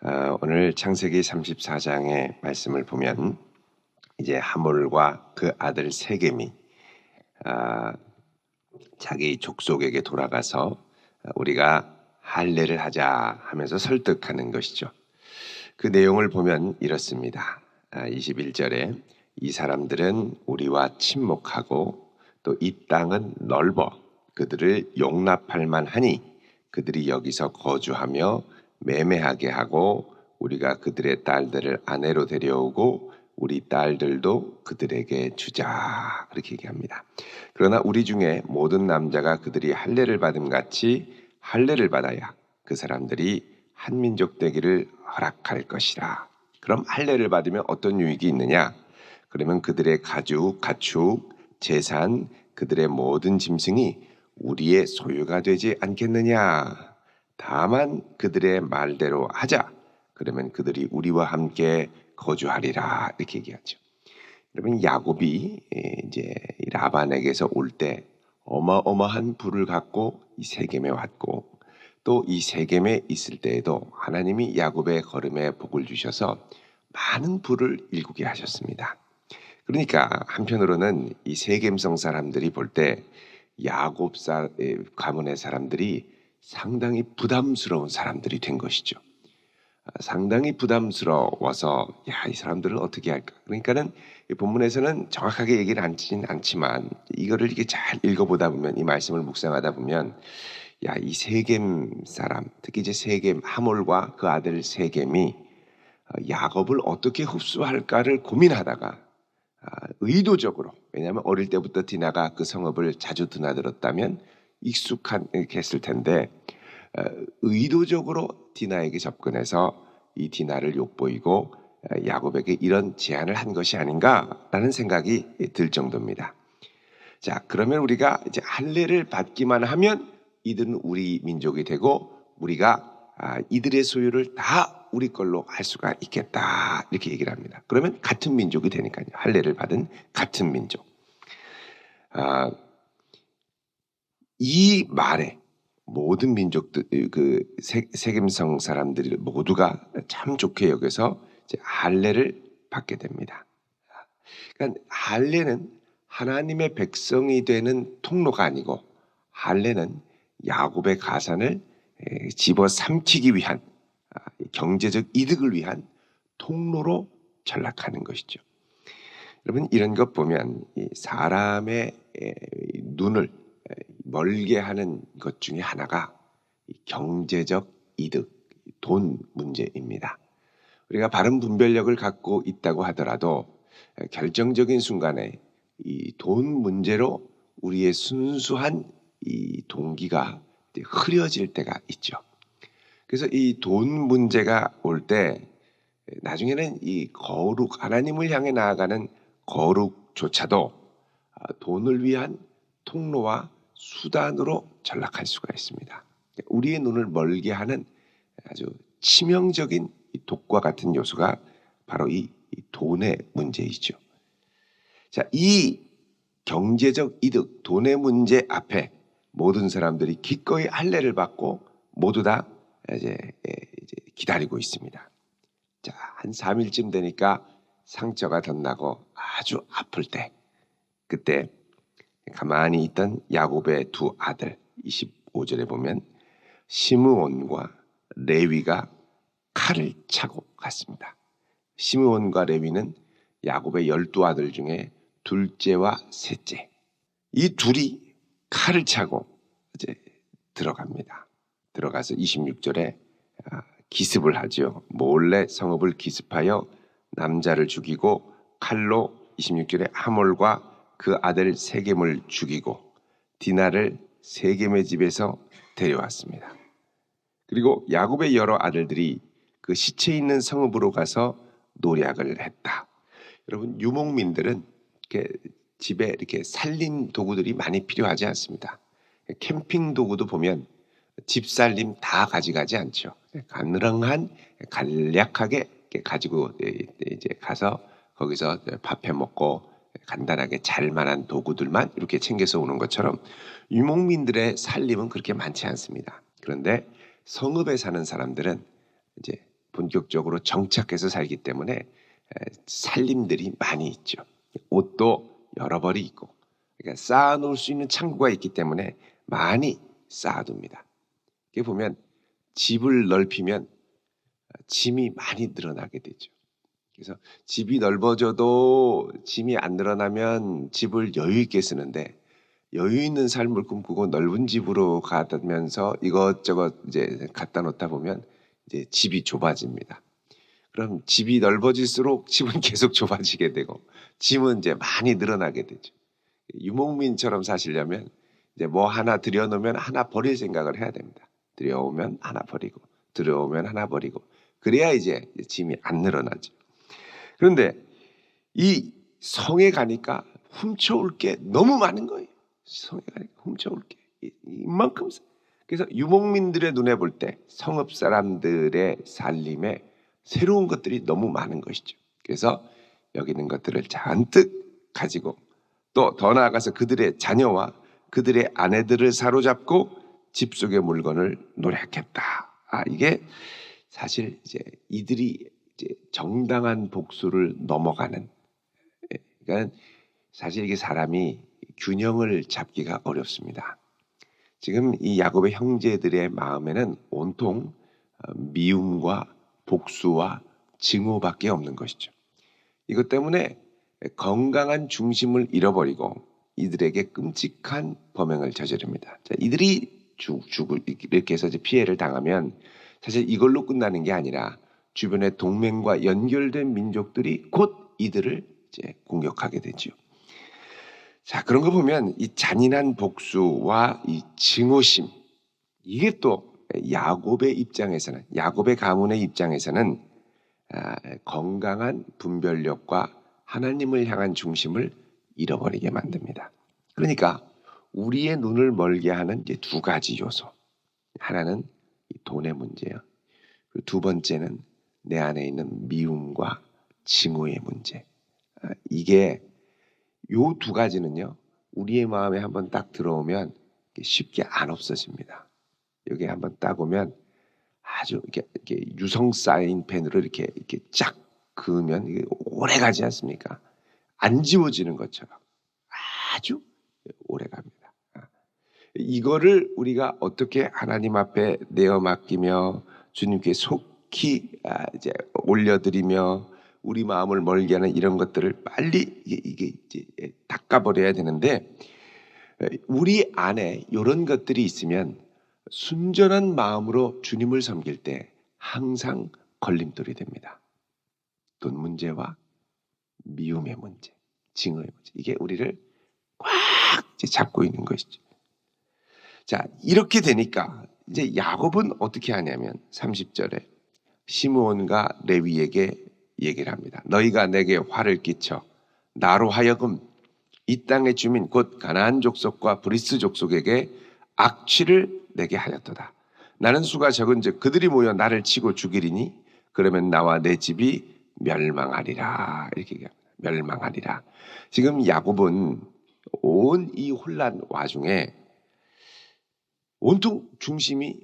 오늘 창세기 34장의 말씀을 보면 이제 하몰과 그 아들 세겜이 자기 족속에게 돌아가서 우리가 할례를 하자 하면서 설득하는 것이죠. 그 내용을 보면 이렇습니다. 21절에 이 사람들은 우리와 친목하고 또 이 땅은 넓어 그들을 용납할 만하니 그들이 여기서 거주하며 매매하게 하고 우리가 그들의 딸들을 아내로 데려오고 우리 딸들도 그들에게 주자, 그렇게 얘기합니다. 그러나 우리 중에 모든 남자가 그들이 할례를 받음 같이 할례를 받아야 그 사람들이 한 민족 되기를 허락할 것이라. 그럼 할례를 받으면 어떤 유익이 있느냐? 그러면 그들의 가죽, 가축, 재산, 그들의 모든 짐승이 우리의 소유가 되지 않겠느냐? 다만 그들의 말대로 하자. 그러면 그들이 우리와 함께 거주하리라, 이렇게 얘기하죠. 여러분, 야곱이 이제 라반에게서 올 때 어마어마한 부를 갖고 이 세겜에 왔고, 또 이 세겜에 있을 때에도 하나님이 야곱의 걸음에 복을 주셔서 많은 부를 일구게 하셨습니다. 그러니까 한편으로는 이 세겜성 사람들이 볼 때 야곱 가문의 사람들이 상당히 부담스러운 사람들이 된 것이죠. 상당히 부담스러워서 이 사람들을 어떻게 할까? 그러니까는 이 본문에서는 정확하게 얘기를 하진 않지만 이거를 이렇게 잘 읽어보다 보면, 이 말씀을 묵상하다 보면, 이 세겜 사람, 특히 이제 세겜 하몰과 그 아들 세겜이 야곱을 어떻게 흡수할까를 고민하다가 의도적으로, 왜냐하면 어릴 때부터 디나가 그 성읍을 자주 드나들었다면 익숙했을 텐데, 의도적으로 디나에게 접근해서 이 디나를 욕보이고 야곱에게 이런 제안을 한 것이 아닌가라는 생각이 들 정도입니다. 자, 그러면 우리가 이제 할례를 받기만 하면 이들은 우리 민족이 되고 우리가 이들의 소유를 다 우리 걸로 할 수가 있겠다, 이렇게 얘기를 합니다. 그러면 같은 민족이 되니까요. 할례를 받은 같은 민족. 이 말에 모든 민족들, 그 세겜성 사람들이 모두가 참 좋게 여겨서 이제 할례를 받게 됩니다. 그러니까 할례는 하나님의 백성이 되는 통로가 아니고, 할례는 야곱의 가산을 집어삼키기 위한, 경제적 이득을 위한 통로로 전락하는 것이죠. 여러분, 이런 것 보면 사람의 눈을 멀게 하는 것 중에 하나가 경제적 이득, 돈 문제입니다. 우리가 바른 분별력을 갖고 있다고 하더라도 결정적인 순간에 이 돈 문제로 우리의 순수한 이 동기가 흐려질 때가 있죠. 그래서 이 돈 문제가 올 때 나중에는 이 거룩, 하나님을 향해 나아가는 거룩조차도 돈을 위한 통로와 수단으로 전락할 수가 있습니다. 우리의 눈을 멀게 하는 아주 치명적인 독과 같은 요소가 바로 이 돈의 문제이죠. 자, 이 경제적 이득, 돈의 문제 앞에 모든 사람들이 기꺼이 할례를 받고 모두 다 이제 기다리고 있습니다. 자, 한 3일쯤 되니까 상처가 덧나고 아주 아플 때, 그때 가만히 있던 야곱의 두 아들, 25절에 보면 시므온과 레위가 칼을 차고 갔습니다. 시므온과 레위는 야곱의 12아들 중에 둘째와 셋째. 이 둘이 칼을 차고 이제 들어갑니다. 들어가서 26절에 기습을 하죠. 몰래 성읍을 기습하여 남자를 죽이고 칼로 26절에 하몰과 그 아들 세겜을 죽이고 디나를 세겜의 집에서 데려왔습니다. 그리고 야곱의 여러 아들들이 그 시체 있는 성읍으로 가서 노략을 했다. 여러분, 유목민들은 이렇게 집에 이렇게 살림 도구들이 많이 필요하지 않습니다. 캠핑 도구도 보면 집살림 다 가져가지 않죠. 가능한 간략하게 가지고 이제 가서 거기서 밥해 먹고 간단하게 잘 만한 도구들만 이렇게 챙겨서 오는 것처럼 유목민들의 살림은 그렇게 많지 않습니다. 그런데 성읍에 사는 사람들은 이제 본격적으로 정착해서 살기 때문에 살림들이 많이 있죠. 옷도 여러 벌이 있고, 그러니까 쌓아놓을 수 있는 창고가 있기 때문에 많이 쌓아둡니다. 이게 보면 집을 넓히면 짐이 많이 늘어나게 되죠. 그래서 집이 넓어져도 짐이 안 늘어나면 집을 여유 있게 쓰는데, 여유 있는 삶을 꿈꾸고 넓은 집으로 가면서 이것저것 이제 갖다 놓다 보면 이제 집이 좁아집니다. 그럼 집이 넓어질수록 집은 계속 좁아지게 되고 짐은 이제 많이 늘어나게 되죠. 유목민처럼 사시려면 이제 뭐 하나 들여놓으면 하나 버릴 생각을 해야 됩니다. 들여오면 하나 버리고 들여오면 하나 버리고, 그래야 이제 짐이 안 늘어나죠. 그런데 이 성에 가니까 훔쳐올 게 너무 많은 거예요. 성에 가니까 훔쳐올 게 이만큼. 그래서 유목민들의 눈에 볼 때 성읍 사람들의 살림에 새로운 것들이 너무 많은 것이죠. 그래서 여기 있는 것들을 잔뜩 가지고 또 더 나아가서 그들의 자녀와 그들의 아내들을 사로잡고 집 속의 물건을 노략했다. 이게 사실 이제 이들이 이제 정당한 복수를 넘어가는, 그러니까 사실 이게 사람이 균형을 잡기가 어렵습니다. 지금 이 야곱의 형제들의 마음에는 온통 미움과 복수와 증오밖에 없는 것이죠. 이것 때문에 건강한 중심을 잃어버리고 이들에게 끔찍한 범행을 저지릅니다. 자, 이들이 이렇게 해서 피해를 당하면 사실 이걸로 끝나는 게 아니라 주변의 동맹과 연결된 민족들이 곧 이들을 이제 공격하게 되죠. 자, 그런 거 보면 이 잔인한 복수와 이 증오심, 이게 또 야곱의 입장에서는, 야곱의 가문의 입장에서는 건강한 분별력과 하나님을 향한 중심을 잃어버리게 만듭니다. 그러니까 우리의 눈을 멀게 하는 이제 두 가지 요소. 하나는 돈의 문제예요. 두 번째는 내 안에 있는 미움과 증오의 문제. 이게 요 두 가지는요, 우리의 마음에 한번 딱 들어오면 쉽게 안 없어집니다. 여기 한번 딱 오면 아주 이렇게 유성 쌓인 펜으로 이렇게 쫙 그으면 이게 오래 가지 않습니까? 안 지워지는 것처럼 아주 오래 갑니다. 이거를 우리가 어떻게 하나님 앞에 내어 맡기며 주님께 속히 이제 올려드리며 우리 마음을 멀게 하는 이런 것들을 빨리 이게 이제 닦아버려야 되는데, 우리 안에 이런 것들이 있으면 순전한 마음으로 주님을 섬길 때 항상 걸림돌이 됩니다. 돈 문제와 미움의 문제, 증오의 문제, 이게 우리를 꽉 잡고 있는 것이죠. 자, 이렇게 되니까 이제 야곱은 어떻게 하냐면 30절에 시므온과 레위에게 얘기를 합니다. 너희가 내게 화를 끼쳐 나로 하여금 이 땅의 주민 곧 가나안 족속과 브리스 족속에게 악취를 내게 하였도다. 나는 수가 적은즉 그들이 모여 나를 치고 죽이리니 그러면 나와 내 집이 멸망하리라. 이렇게 얘기합니다. 멸망하리라. 지금 야곱은 온 이 혼란 와중에 온통 중심이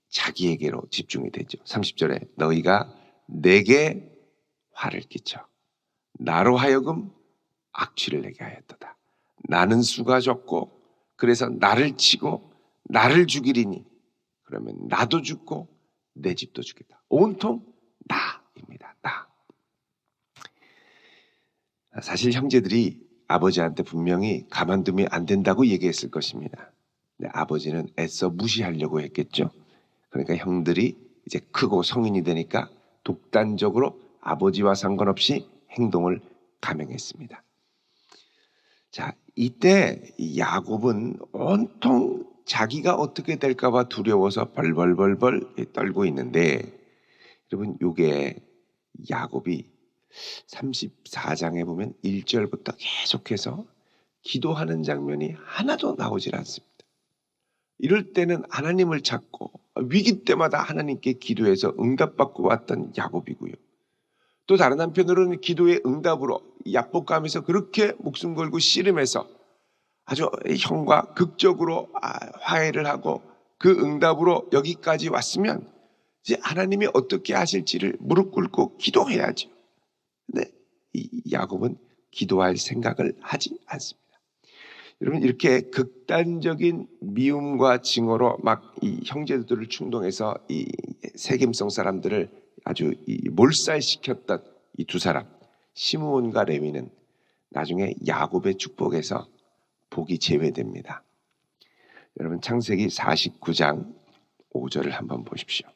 자기에게로 집중이 되죠. 30절에 너희가 내게 화를 끼쳐 나로 하여금 악취를 내게 하였도다. 나는 수가 적고 그래서 나를 치고 나를 죽이리니 그러면 나도 죽고 내 집도 죽겠다. 온통 나입니다. 나. 사실 형제들이 아버지한테 분명히 가만두면 안 된다고 얘기했을 것입니다. 근데 아버지는 애써 무시하려고 했겠죠. 그러니까 형들이 이제 크고 성인이 되니까 독단적으로 아버지와 상관없이 행동을 감행했습니다. 자, 이때 야곱은 온통 자기가 어떻게 될까 봐 두려워서 벌벌벌벌 떨고 있는데, 여러분 이게 야곱이 34장에 보면 1절부터 계속해서 기도하는 장면이 하나도 나오질 않습니다. 이럴 때는 하나님을 찾고 위기 때마다 하나님께 기도해서 응답받고 왔던 야곱이고요. 또 다른 한편으로는 기도의 응답으로 약복감에서 그렇게 목숨 걸고 씨름해서 아주 형과 극적으로 화해를 하고 그 응답으로 여기까지 왔으면 이제 하나님이 어떻게 하실지를 무릎 꿇고 기도해야죠. 근데 이 야곱은 기도할 생각을 하지 않습니다. 여러분, 이렇게 극단적인 미움과 징후로 막 이 형제들을 충동해서 이 세겜성 사람들을 아주 몰살시켰던 이 두 사람, 시므온과 레위는 나중에 야곱의 축복에서 복이 제외됩니다. 여러분, 창세기 49장 5절을 한번 보십시오.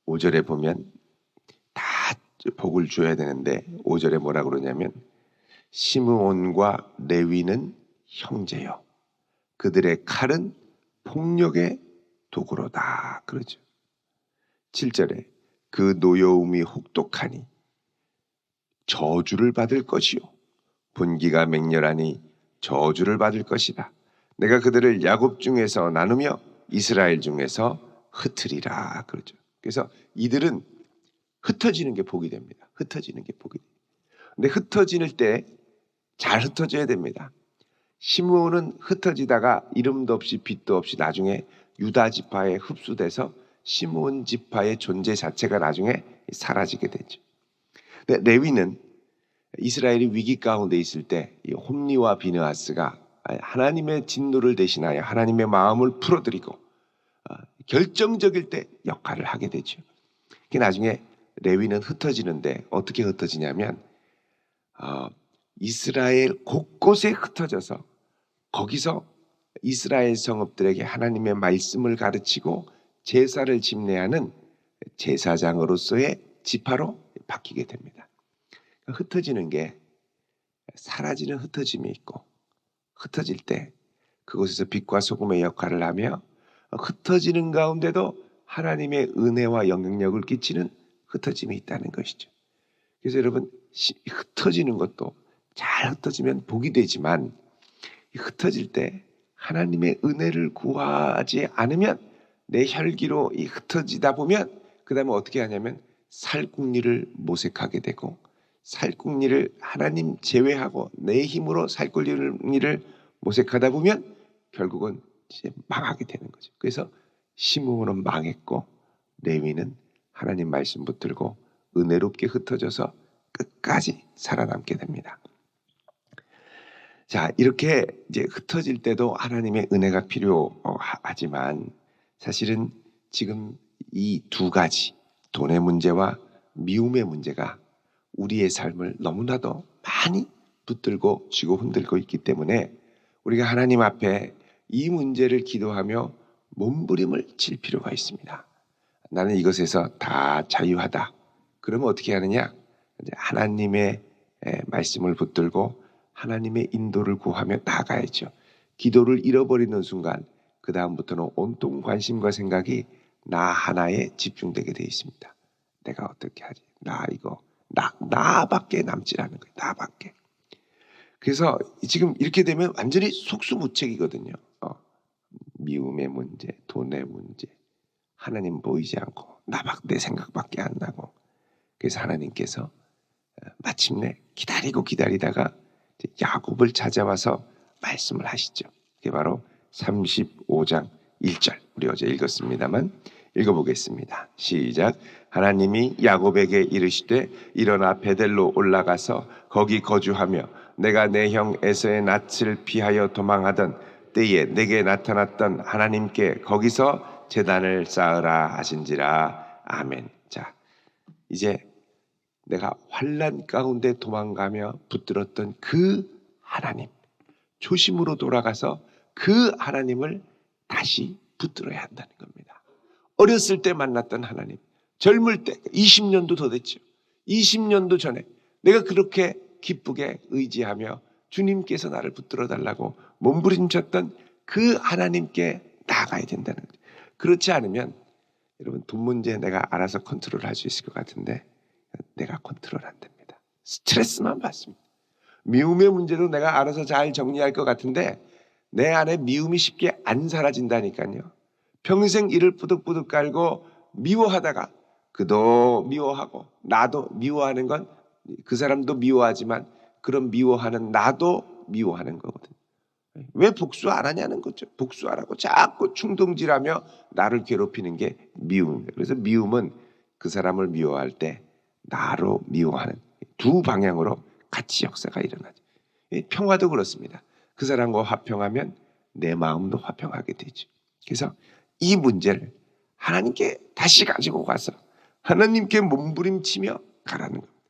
5절에 보면 다 복을 줘야 되는데 5절에 뭐라 그러냐면 시므온과 레위는 형제요, 그들의 칼은 폭력의 도구로다 그러죠. 7절에 그 노여움이 혹독하니 저주를 받을 것이요, 분기가 맹렬하니 저주를 받을 것이다. 내가 그들을 야곱 중에서 나누며 이스라엘 중에서 흩으리라 그러죠. 그래서 이들은 흩어지는 게 복이 됩니다. 흩어지는 게 복이 됩니다. 근데 흩어질 때 잘 흩어져야 됩니다. 시므온은 흩어지다가 이름도 없이 빛도 없이 나중에 유다 지파에 흡수돼서 시므온 지파의 존재 자체가 나중에 사라지게 되죠. 근데 레위는 이스라엘이 위기 가운데 있을 때 이 홈리와 비느하스가 하나님의 진노를 대신하여 하나님의 마음을 풀어드리고 결정적일 때 역할을 하게 되죠. 나중에 레위는 흩어지는데 어떻게 흩어지냐면 이스라엘 곳곳에 흩어져서 거기서 이스라엘 성읍들에게 하나님의 말씀을 가르치고 제사를 집례하는 제사장으로서의 지파로 바뀌게 됩니다. 흩어지는 게 사라지는 흩어짐이 있고, 흩어질 때 그곳에서 빛과 소금의 역할을 하며 흩어지는 가운데도 하나님의 은혜와 영향력을 끼치는 흩어짐이 있다는 것이죠. 그래서 여러분, 흩어지는 것도 잘 흩어지면 복이 되지만 흩어질 때 하나님의 은혜를 구하지 않으면 내 혈기로 흩어지다 보면 그 다음에 어떻게 하냐면 살궁리를 모색하게 되고, 살궁리를 하나님 제외하고 내 힘으로 살궁리를 모색하다 보면 결국은 이제 망하게 되는 거죠. 그래서 시므온은 망했고 레위는 하나님 말씀 붙들고 은혜롭게 흩어져서 끝까지 살아남게 됩니다. 자, 이렇게 이제 흩어질 때도 하나님의 은혜가 필요하지만 사실은 지금 이 두 가지, 돈의 문제와 미움의 문제가 우리의 삶을 너무나도 많이 붙들고 쥐고 흔들고 있기 때문에 우리가 하나님 앞에 이 문제를 기도하며 몸부림을 칠 필요가 있습니다. 나는 이것에서 다 자유하다. 그러면 어떻게 하느냐? 하나님의 말씀을 붙들고 하나님의 인도를 구하며 나아가야죠. 기도를 잃어버리는 순간 그 다음부터는 온통 관심과 생각이 나 하나에 집중되게 되어 있습니다. 내가 어떻게 하지? 나밖에 남지 않은 거예요. 나밖에. 그래서 지금 이렇게 되면 완전히 속수무책이거든요. 미움의 문제, 돈의 문제, 하나님 보이지 않고 내 생각밖에 안 나고. 그래서 하나님께서 마침내 기다리다가 야곱을 찾아와서 말씀을 하시죠. 그게 바로 35장 1절. 우리 어제 읽었습니다만 읽어보겠습니다. 시작. 하나님이 야곱에게 이르시되 일어나 베델로 올라가서 거기 거주하며 내가 내 형 에서의 낯을 피하여 도망하던 때에 내게 나타났던 하나님께 거기서 제단을 쌓으라 하신지라. 아멘. 자, 이제 내가 환난 가운데 도망가며 붙들었던 그 하나님, 초심으로 돌아가서 그 하나님을 다시 붙들어야 한다는 겁니다. 어렸을 때 만났던 하나님, 젊을 때 20년도 더 됐죠. 20년도 전에 내가 그렇게 기쁘게 의지하며 주님께서 나를 붙들어 달라고 몸부림쳤던 그 하나님께 나아가야 된다는 거죠. 그렇지 않으면 여러분, 돈 문제 내가 알아서 컨트롤할 수 있을 것 같은데 내가 컨트롤 안 됩니다. 스트레스만 받습니다. 미움의 문제도 내가 알아서 잘 정리할 것 같은데 내 안에 미움이 쉽게 안 사라진다니까요. 평생 이를 뿌득뿌득 깔고 미워하다가 그도 미워하고 나도 미워하는 건 그 사람도 미워하지만 그런 미워하는 나도 미워하는 거거든요. 왜 복수 안 하냐는 거죠. 복수하라고 자꾸 충동질하며 나를 괴롭히는 게 미움입니다. 그래서 미움은 그 사람을 미워할 때 나로 미워하는 두 방향으로 같이 역사가 일어나죠. 평화도 그렇습니다. 그 사람과 화평하면 내 마음도 화평하게 되죠. 그래서 이 문제를 하나님께 다시 가지고 가서 하나님께 몸부림치며 가라는 겁니다.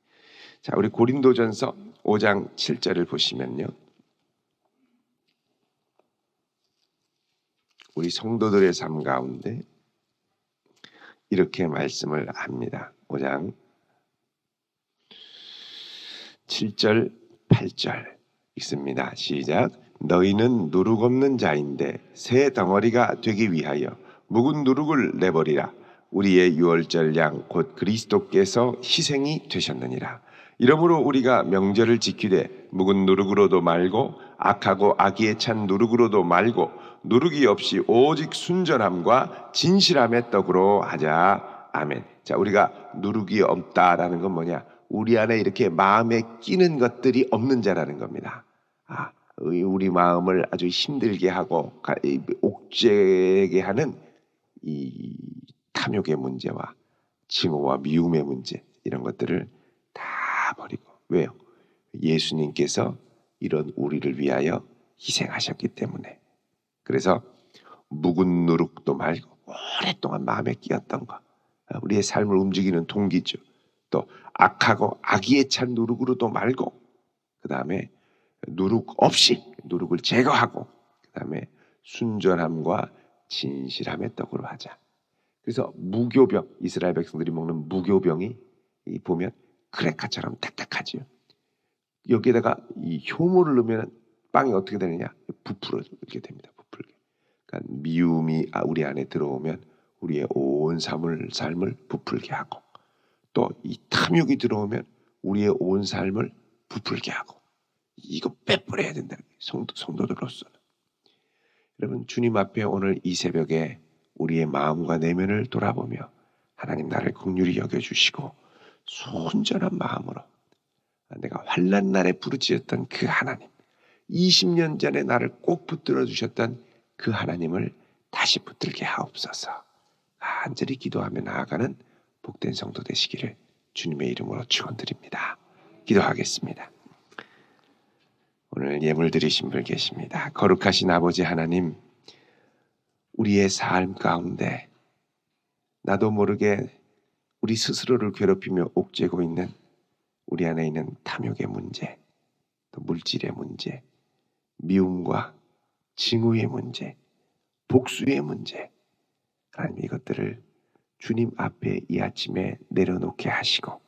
자, 우리 고린도전서 5장 7절을 보시면요. 우리 성도들의 삶 가운데 이렇게 말씀을 합니다. 5장 7절 8절 읽습니다. 시작. 너희는 누룩 없는 자인데 새 덩어리가 되기 위하여 묵은 누룩을 내버리라. 우리의 유월절 양 곧 그리스도께서 희생이 되셨느니라. 이러므로 우리가 명절을 지키되 묵은 누룩으로도 말고 악하고 악의에 찬 누룩으로도 말고 누룩이 없이 오직 순전함과 진실함의 떡으로 하자. 아멘. 자, 우리가 누룩이 없다라는 건 뭐냐? 우리 안에 이렇게 마음에 끼는 것들이 없는 자라는 겁니다. 우리 마음을 아주 힘들게 하고 옥죄게 하는 이 탐욕의 문제와 징후와 미움의 문제, 이런 것들을 다 버리고. 왜요? 예수님께서 이런 우리를 위하여 희생하셨기 때문에. 그래서 묵은 누룩도 말고 오랫동안 마음에 끼었던 거, 우리의 삶을 움직이는 동기죠. 또 악하고 악의에 찬 누룩으로도 말고, 그 다음에 누룩 없이 누룩을 제거하고, 그 다음에 순전함과 진실함의 떡으로 하자. 그래서 무교병, 이스라엘 백성들이 먹는 무교병이 보면 크레카처럼 딱딱하지요. 여기에다가 이 효모를 넣으면 빵이 어떻게 되느냐? 부풀게 됩니다. 부풀게. 그러니까 미움이 우리 안에 들어오면 우리의 온 삶을 부풀게 하고, 또 이 탐욕이 들어오면 우리의 온 삶을 부풀게 하고, 이거 빼버려야 된다. 성도들로서는. 여러분, 주님 앞에 오늘 이 새벽에 우리의 마음과 내면을 돌아보며 하나님 나를 긍휼히 여겨주시고 순전한 마음으로 내가 환난 날에 부르짖었던 그 하나님, 20년 전에 나를 꼭 붙들어 주셨던 그 하나님을 다시 붙들게 하옵소서. 간절히 기도하며 나아가는 복된 성도 되시기를 주님의 이름으로 축원드립니다. 기도하겠습니다. 오늘 예물 드리신 분 계십니다. 거룩하신 아버지 하나님, 우리의 삶 가운데 나도 모르게 우리 스스로를 괴롭히며 옥죄고 있는 우리 안에 있는 탐욕의 문제, 또 물질의 문제, 미움과 징후의 문제, 복수의 문제, 하나님 이것들을 주님 앞에 이 아침에 내려놓게 하시고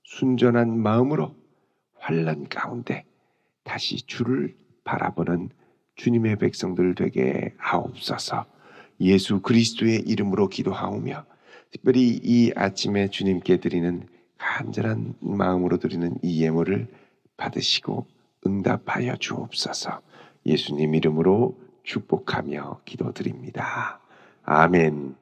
순전한 마음으로 환난 가운데 다시 주를 바라보는 주님의 백성들 되게 하옵소서. 예수 그리스도의 이름으로 기도하오며, 특별히 이 아침에 주님께 드리는 간절한 마음으로 드리는 이 예물을 받으시고 응답하여 주옵소서. 예수님 이름으로 축복하며 기도드립니다. 아멘.